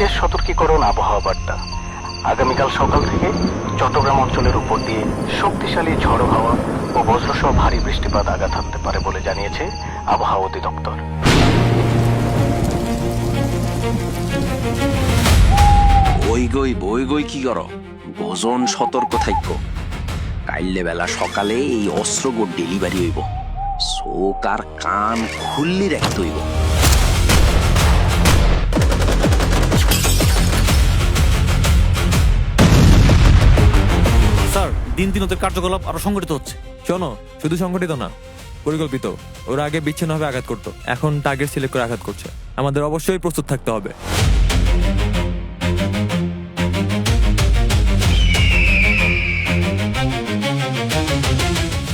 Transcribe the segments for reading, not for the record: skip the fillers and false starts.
বিশেষ সতর্কীকরণ আবহাওয়া বার্তা। আগামীকাল সকাল থেকে চট্টগ্রাম অঞ্চলের উপর দিয়ে শক্তিশালী ঝড়ো হাওয়া ও বজ্রসহ ভারী বৃষ্টিপাত আঘাত হানতে পারে বলে জানিয়েছে আবহাওয়া অধিদপ্তর। বই গই কি করো? ভোজন সতর্ক থাইক। কাইলে বেলা সকালে এই অস্ত্রগোট ডেলিভারি হইব। চোখ আর কান খুললি রাখতে হইব। স্যার, দিন দিন ওদের কার্যকলাপ আরো সংগঠিত হচ্ছে। শোনো, শুধু সংগঠিত না, পরিকল্পিত। ওরা আগে বিচ্ছিন্নভাবে আঘাত করতো, এখন টার্গেট সিলেক্ট করে আঘাত করছে। আমাদের অবশ্যই প্রস্তুত থাকতে হবে।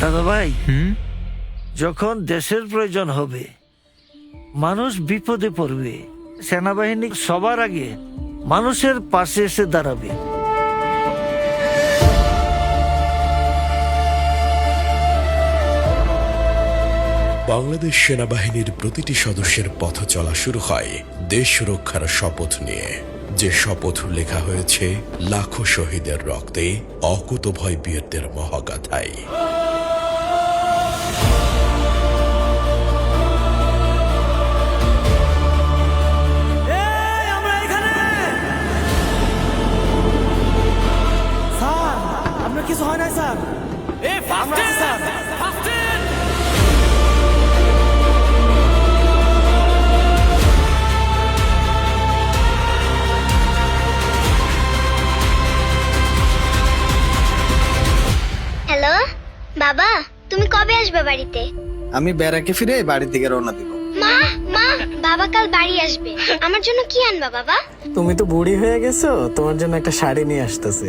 দাদা ভাই, যখন দেশের প্রয়োজন হবে, মানুষ বিপদে পড়বে, সেনাবাহিনী সবার আগে মানুষের পাশে এসে দাঁড়াবে। বাংলাদেশ সেনাবাহিনীর প্রতিটি সদস্যের পথ চলা শুরু হয় দেশ রক্ষার শপথ নিয়ে, যে শপথ লেখা হয়েছে লাখো শহীদের রক্তে, অকুতভয় বীরদের মহাগাথায়। আপনার কিছু হয় নাই স্যার? হ্যালো বাবা, তুমি কবে আসবে বাড়িতে? আমি ব্যারাকে ফিরে বাড়ির দিকে রওনা দিব। মা মা, বাবা কাল বাড়ি আসবে, আমার জন্য কি আনবা বাবা? তুমি তো বুড়ি হয়ে গেছো, তোমার জন্য একটা শাড়ি নিয়ে আসতেছে।